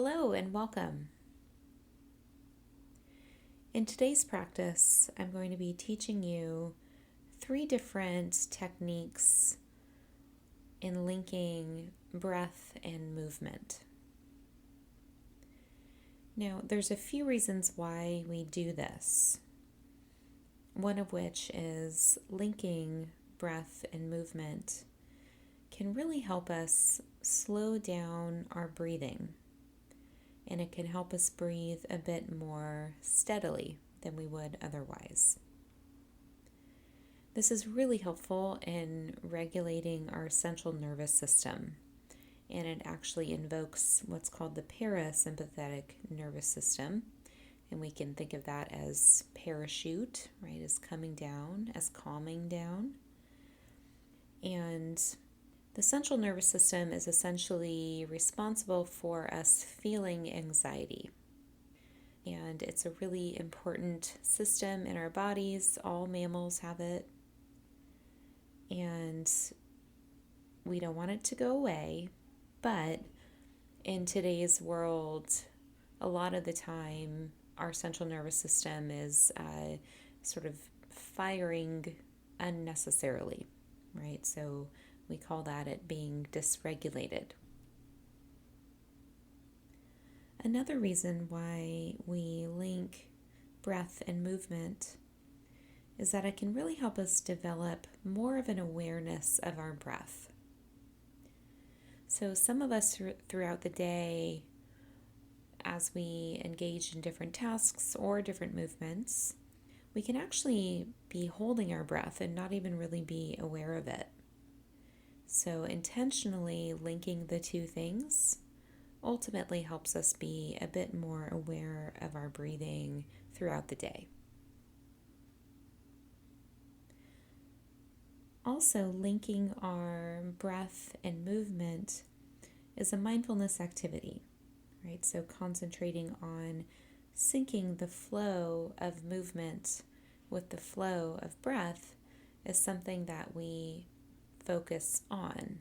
Hello and welcome. In today's practice, I'm going to be teaching you 3 different techniques in linking breath and movement. Now, there's a few reasons why we do this. One of which is linking breath and movement can really help us slow down our breathing. And it can help us breathe a bit more steadily than we would otherwise. This is really helpful in regulating our central nervous system, and it actually invokes what's called the parasympathetic nervous system, and we can think of that as parachute, right, as coming down, as calming down. And the central nervous system is essentially responsible for us feeling anxiety. And it's a really important system in our bodies. All mammals have it. And we don't want it to go away. But in today's world, a lot of the time, our central nervous system is sort of firing unnecessarily, right? So we call that it being dysregulated. Another reason why we link breath and movement is that it can really help us develop more of an awareness of our breath. So some of us throughout the day, as we engage in different tasks or different movements, we can actually be holding our breath and not even really be aware of it. So intentionally linking the two things ultimately helps us be a bit more aware of our breathing throughout the day. Also, linking our breath and movement is a mindfulness activity, right? So concentrating on syncing the flow of movement with the flow of breath is something that we focus on,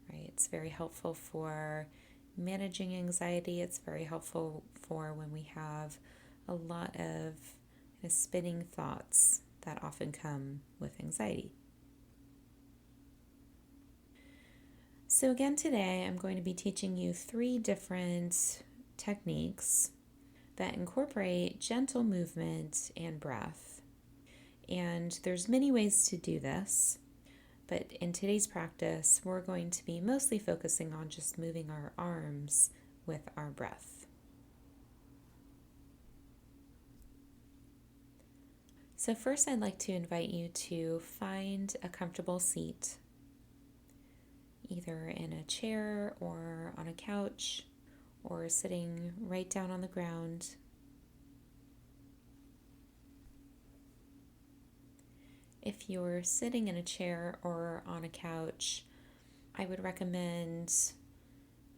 right? It's very helpful for managing anxiety. It's very helpful for when we have a lot of spinning thoughts that often come with anxiety. So again, today I'm going to be teaching you 3 different techniques that incorporate gentle movement and breath. And there's many ways to do this. But in today's practice, we're going to be mostly focusing on just moving our arms with our breath. So first, I'd like to invite you to find a comfortable seat, either in a chair or on a couch or sitting right down on the ground. If you're sitting in a chair or on a couch, I would recommend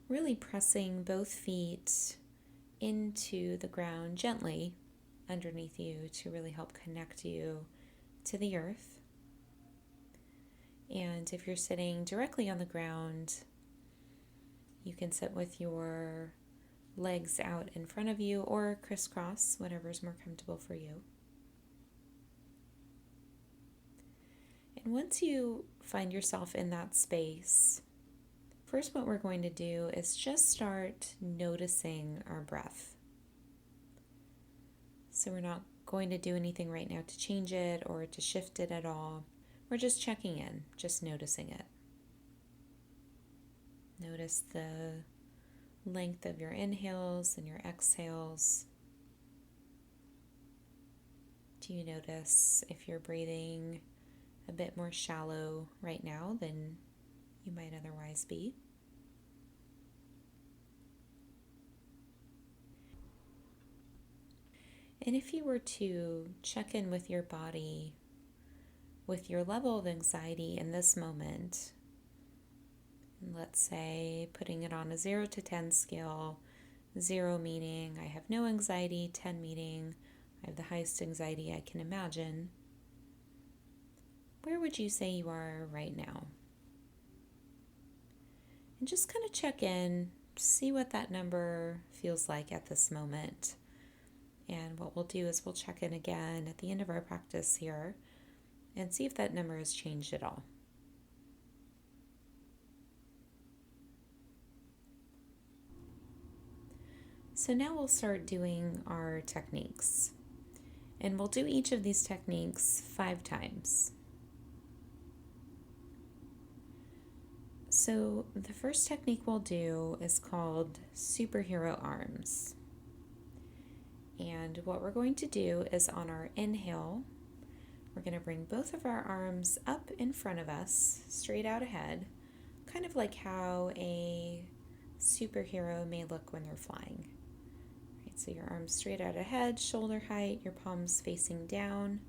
really pressing both feet into the ground gently underneath you to really help connect you to the earth. And if you're sitting directly on the ground, you can sit with your legs out in front of you or crisscross, whatever's more comfortable for you. And once you find yourself in that space, first what we're going to do is just start noticing our breath. So we're not going to do anything right now to change it or to shift it at all. We're just checking in, just noticing it. Notice the length of your inhales and your exhales. Do you notice if you're breathing a bit more shallow right now than you might otherwise be? And if you were to check in with your body, with your level of anxiety in this moment, let's say putting it on a 0 to 10 scale, 0 meaning I have no anxiety, 10 meaning I have the highest anxiety I can imagine, where would you say you are right now? And just kind of check in see what that number feels like at this moment. And what we'll do is we'll check in again at the end of our practice here and see if that number has changed at all. So now we'll start doing our techniques. And we'll do each of these techniques 5 times. So the first technique we'll do is called superhero arms. And what we're going to do is on our inhale, we're going to bring both of our arms up in front of us, straight out ahead, kind of like how a superhero may look when they're flying. Right, so your arms straight out ahead, shoulder height, your palms facing down.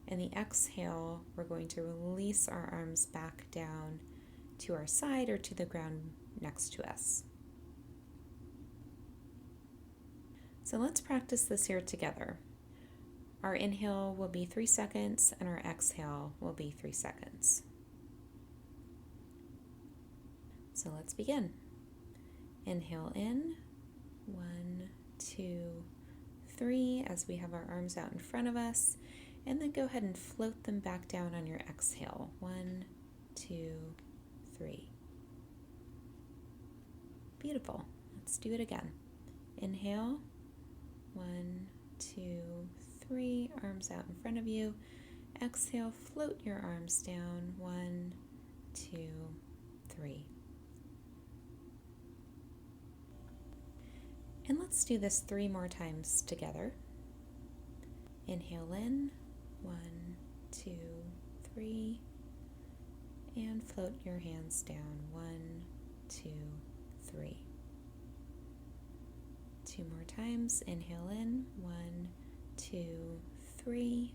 And the exhale, we're going to release our arms back down to our side or to the ground next to us. So let's practice this here together. Our inhale will be 3 seconds and our exhale will be 3 seconds. So let's begin. Inhale in, 1, 2, 3, as we have our arms out in front of us, and then go ahead and float them back down on your exhale. 1, 2, 3. Beautiful. Let's do it again. Inhale, 1, 2, 3, arms out in front of you. Exhale, float your arms down. 1, 2, 3. And let's do this 3 more times together. Inhale in, 1, 2, 3, and float your hands down. 1, 2, 3. 2 more times. Inhale in, 1, 2, 3.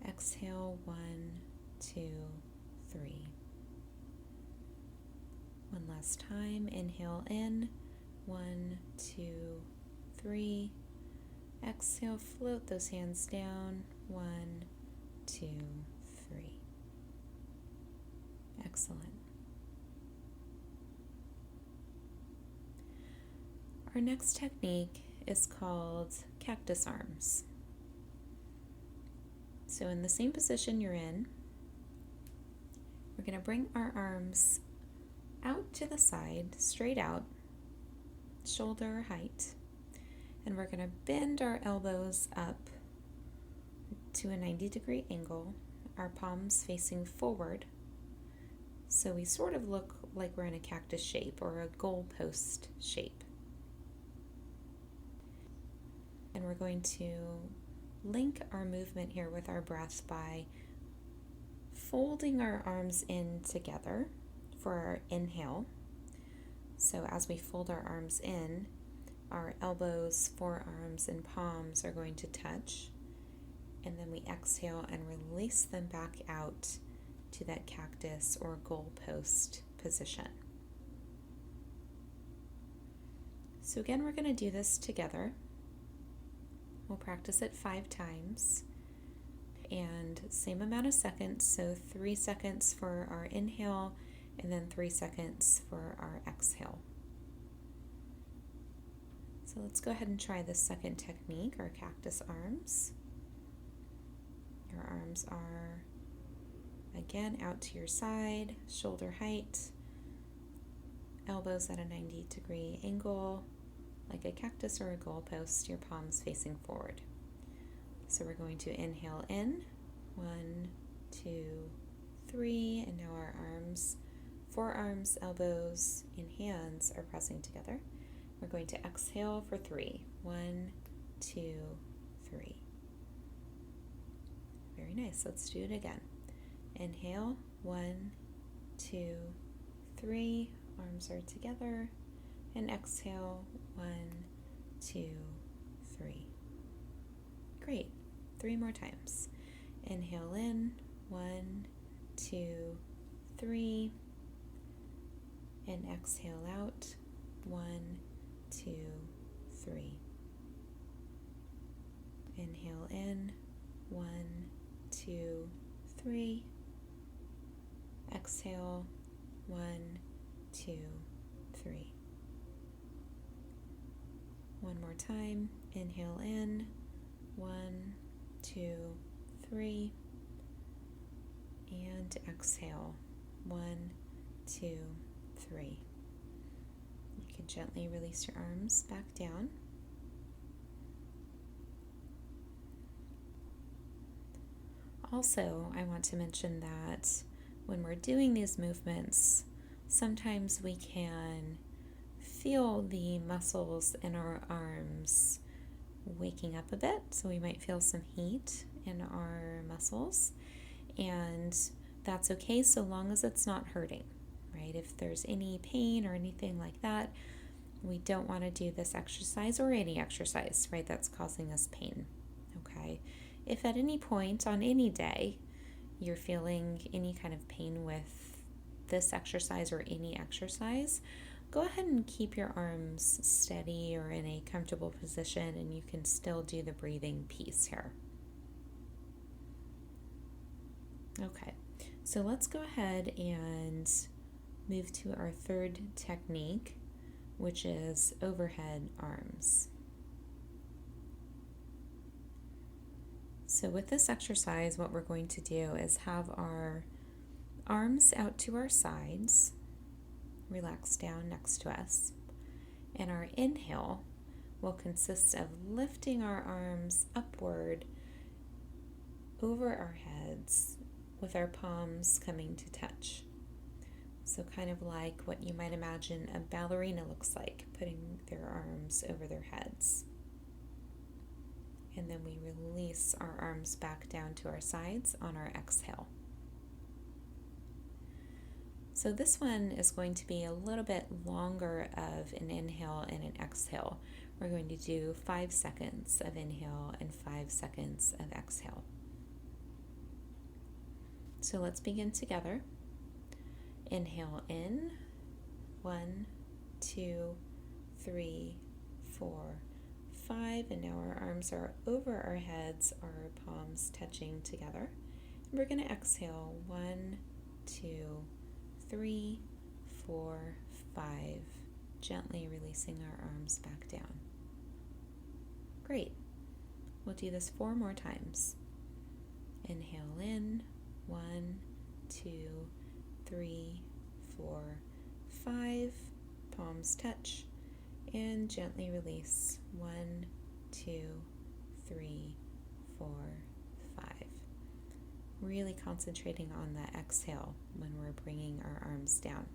Exhale, 1, 2, 3. One last time. Inhale in, 1, 2, 3. Exhale, float those hands down. 1, 2, 3. Excellent. Our next technique is called cactus arms. So in the same position you're in, we're going to bring our arms out to the side, straight out, shoulder height, and we're going to bend our elbows up to a 90-degree angle, our palms facing forward, so we sort of look like we're in a cactus shape or a goalpost shape. And we're going to link our movement here with our breath by folding our arms in together for our inhale. So as we fold our arms in, our elbows, forearms, and palms are going to touch. And then we exhale and release them back out to that cactus or goalpost position. So again, we're going to do this together. We'll practice it 5 times and same amount of seconds, so 3 seconds for our inhale and then 3 seconds for our exhale. So let's go ahead and try the second technique, our cactus arms. Your arms are again out to your side, shoulder height, elbows at a 90-degree angle, like a cactus or a goalpost, your palms facing forward. So we're going to inhale in, 1, 2, 3, and now our arms, forearms, elbows, and hands are pressing together. We're going to exhale for 3. 1, 2, 3. Very nice. Let's do it again. Inhale, 1, 2, 3, arms are together, and exhale, 1, 2, 3. Great. 3 more times. Inhale in, 1, 2, 3, and exhale out, 1, 2, 3. Inhale in, 1, 2, 3. Exhale, 1, 2, 3. One more time. Inhale in. 1, 2, 3. And exhale. 1, 2, 3. You can gently release your arms back down. Also, I want to mention that when we're doing these movements, sometimes we can feel the muscles in our arms waking up a bit. So we might feel some heat in our muscles, and that's okay so long as it's not hurting, right? If there's any pain or anything like that, we don't want to do this exercise or any exercise, right, that's causing us pain, okay? If at any point on any day you're feeling any kind of pain with this exercise or any exercise, go ahead and keep your arms steady or in a comfortable position, and you can still do the breathing piece here. Okay, so let's go ahead and move to our third technique, which is overhead arms. So with this exercise, what we're going to do is have our arms out to our sides, relax down next to us, and our inhale will consist of lifting our arms upward over our heads with our palms coming to touch. So kind of like what you might imagine a ballerina looks like, putting their arms over their heads. And then we release our arms back down to our sides on our exhale. So this one is going to be a little bit longer of an inhale and an exhale. We're going to do 5 seconds of inhale and 5 seconds of exhale. So let's begin together. Inhale in. 1, 2, 3, 4, 5. And now our arms are over our heads, our palms touching together. And we're going to exhale. 1, 2, 3, 4, 5. Gently releasing our arms back down. Great. We'll do this 4 more times. Inhale in. 1, 2, 3, 4, 5. Palms touch. And gently release. 1, 2, 3, 4, 5. Really concentrating on that exhale when we're bringing our arms down.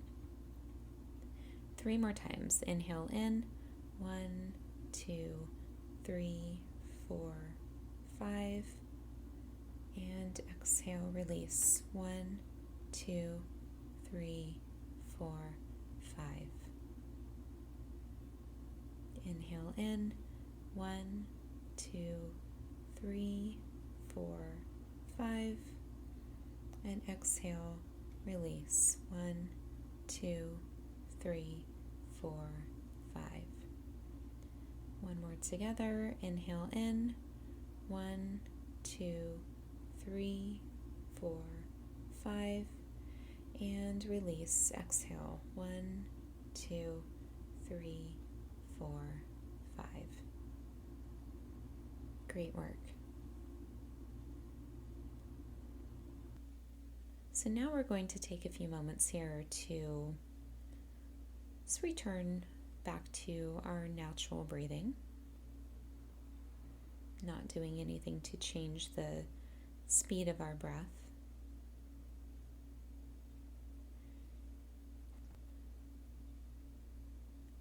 3 more times. Inhale in. 1, 2, 3, 4, 5. And exhale, release. 1, 2, 3, 4, 5. Inhale in. 1, 2, 3, 4, 5. And exhale, release. 1, 2, 3, 4, 5. One more together. Inhale in. 1, 2, 3, 4, 5. And release. Exhale. 1, 2, 3, 4, 5. Great work. So now we're going to take a few moments here to just return back to our natural breathing, not doing anything to change the speed of our breath.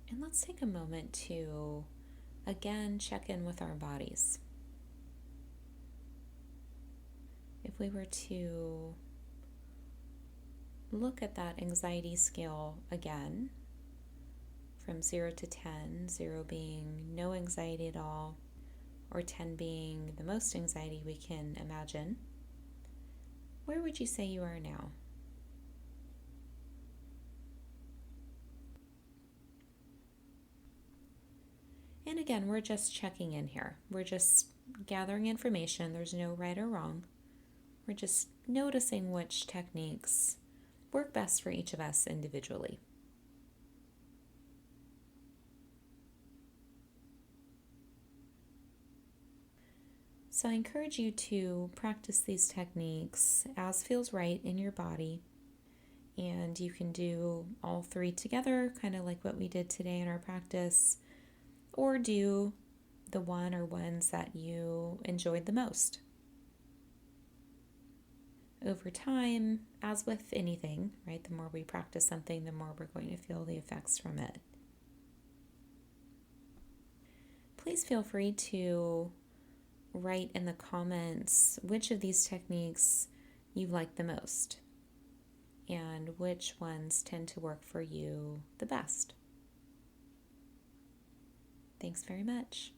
And let's take a moment to again check in with our bodies. If we were to look at that anxiety scale again, from 0 to 10, 0 being no anxiety at all, or 10 being the most anxiety we can imagine, where would you say you are now? And again, we're just checking in here. We're just gathering information. There's no right or wrong. We're just noticing which techniques work best for each of us individually. So I encourage you to practice these techniques as feels right in your body. And you can do all three together, kind of like what we did today in our practice, or do the one or ones that you enjoyed the most. Over time, as with anything, right, the more we practice something, the more we're going to feel the effects from it. Please feel free to write in the comments which of these techniques you like the most and which ones tend to work for you the best. Thanks very much.